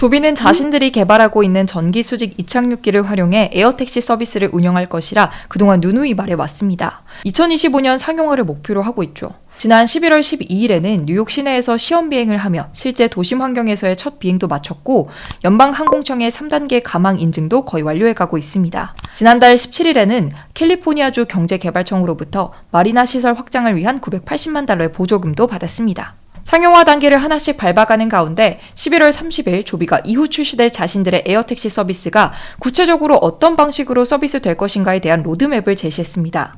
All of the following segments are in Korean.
조비는 자신들이 개발하고 있는 전기 수직 이착륙기를 활용해 에어택시 서비스를 운영할 것이라 그동안 누누이 말해왔습니다. 2025년 상용화를 목표로 하고 있죠. 지난 11월 12일에는 뉴욕 시내에서 시험 비행을 하며 실제 도심 환경에서의 첫 비행도 마쳤고 연방항공청의 3단계 가망 인증도 거의 완료해가고 있습니다. 지난달 17일에는 캘리포니아주 경제개발청으로부터 마리나 시설 확장을 위한 $980만 달러의 보조금도 받았습니다. 상용화 단계를 하나씩 밟아가는 가운데 11월 30일 조비가 이후 출시될 자신들의 에어택시 서비스가 구체적으로 어떤 방식으로 서비스될 것인가에 대한 로드맵을 제시했습니다.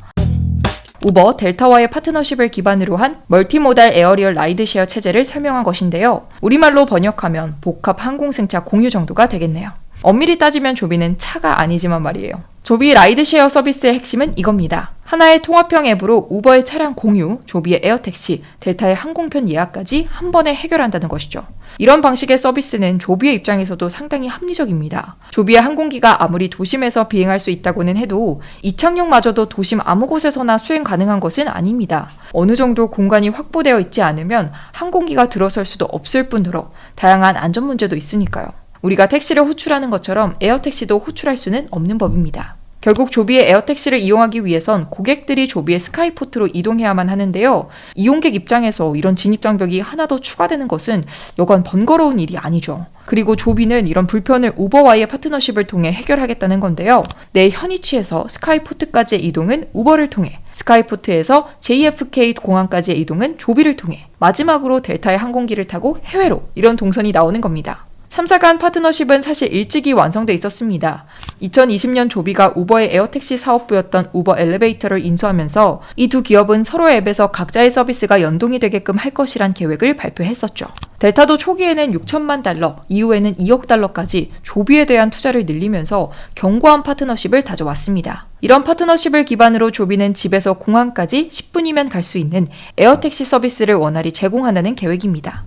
우버, 델타와의 파트너십을 기반으로 한 멀티모달 에어리얼 라이드쉐어 체제를 설명한 것인데요. 우리말로 번역하면 복합 항공승차 공유 정도가 되겠네요. 엄밀히 따지면 조비는 차가 아니지만 말이에요. 조비 라이드쉐어 서비스의 핵심은 이겁니다. 하나의 통합형 앱으로 우버의 차량 공유, 조비의 에어택시, 델타의 항공편 예약까지 한 번에 해결한다는 것이죠. 이런 방식의 서비스는 조비의 입장에서도 상당히 합리적입니다. 조비의 항공기가 아무리 도심에서 비행할 수 있다고는 해도 이착륙마저도 도심 아무 곳에서나 수행 가능한 것은 아닙니다. 어느 정도 공간이 확보되어 있지 않으면 항공기가 들어설 수도 없을 뿐더러 다양한 안전 문제도 있으니까요. 우리가 택시를 호출하는 것처럼 에어택시도 호출할 수는 없는 법입니다. 결국 조비의 에어택시를 이용하기 위해선 고객들이 조비의 스카이포트로 이동해야만 하는데요. 이용객 입장에서 이런 진입장벽이 하나 더 추가되는 것은 여간 번거로운 일이 아니죠. 그리고 조비는 이런 불편을 우버와의 파트너십을 통해 해결하겠다는 건데요. 내 현 위치에서 스카이포트까지의 이동은 우버를 통해, 스카이포트에서 JFK 공항까지의 이동은 조비를 통해, 마지막으로 델타의 항공기를 타고 해외로 이런 동선이 나오는 겁니다. 3사 간 파트너십은 사실 일찍이 완성돼 있었습니다. 2020년 조비가 우버의 에어택시 사업부였던 우버 엘리베이터를 인수하면서 이 두 기업은 서로의 앱에서 각자의 서비스가 연동이 되게끔 할 것이란 계획을 발표했었죠. 델타도 초기에는 $6천만 달러, 이후에는 $2억 달러까지 조비에 대한 투자를 늘리면서 견고한 파트너십을 다져왔습니다. 이런 파트너십을 기반으로 조비는 집에서 공항까지 10분이면 갈 수 있는 에어택시 서비스를 원활히 제공한다는 계획입니다.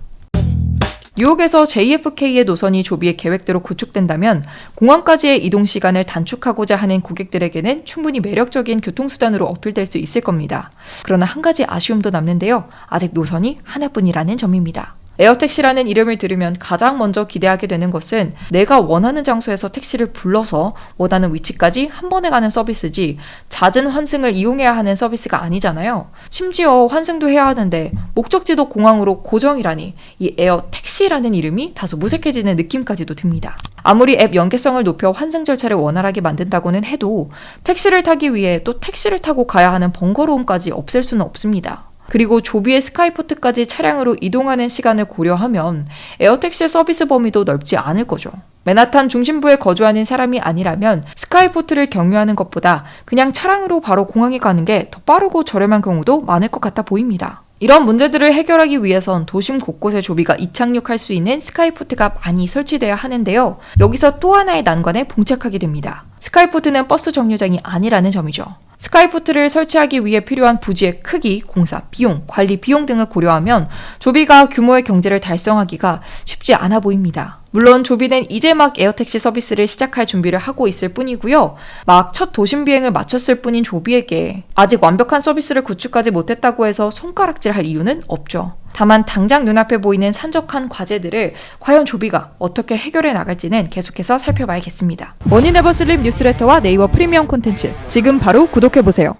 뉴욕에서 JFK의 노선이 조비의 계획대로 구축된다면 공항까지의 이동 시간을 단축하고자 하는 고객들에게는 충분히 매력적인 교통수단으로 어필될 수 있을 겁니다. 그러나 한 가지 아쉬움도 남는데요. 아직 노선이 하나뿐이라는 점입니다. 에어택시라는 이름을 들으면 가장 먼저 기대하게 되는 것은 내가 원하는 장소에서 택시를 불러서 원하는 위치까지 한 번에 가는 서비스지 잦은 환승을 이용해야 하는 서비스가 아니잖아요. 심지어 환승도 해야 하는데 목적지도 공항으로 고정이라니 이 에어택시라는 이름이 다소 무색해지는 느낌까지도 듭니다. 아무리 앱 연계성을 높여 환승 절차를 원활하게 만든다고는 해도 택시를 타기 위해 또 택시를 타고 가야 하는 번거로움까지 없앨 수는 없습니다. 그리고 조비의 스카이포트까지 차량으로 이동하는 시간을 고려하면 에어택시의 서비스 범위도 넓지 않을 거죠. 맨하탄 중심부에 거주하는 사람이 아니라면 스카이포트를 경유하는 것보다 그냥 차량으로 바로 공항에 가는 게 더 빠르고 저렴한 경우도 많을 것 같아 보입니다. 이런 문제들을 해결하기 위해선 도심 곳곳에 조비가 이착륙할 수 있는 스카이포트가 많이 설치돼야 하는데요. 여기서 또 하나의 난관에 봉착하게 됩니다. 스카이포트는 버스 정류장이 아니라는 점이죠. 스카이포트를 설치하기 위해 필요한 부지의 크기, 공사, 비용, 관리 비용 등을 고려하면 조비가 규모의 경제를 달성하기가 쉽지 않아 보입니다. 물론 조비는 이제 막 에어택시 서비스를 시작할 준비를 하고 있을 뿐이고요. 막 첫 도심 비행을 마쳤을 뿐인 조비에게 아직 완벽한 서비스를 구축하지 못했다고 해서 손가락질할 이유는 없죠. 다만 당장 눈앞에 보이는 산적한 과제들을 과연 조비가 어떻게 해결해 나갈지는 계속해서 살펴봐야겠습니다. 머니네버슬립 뉴스레터와 네이버 프리미엄 콘텐츠 지금 바로 구독해보세요.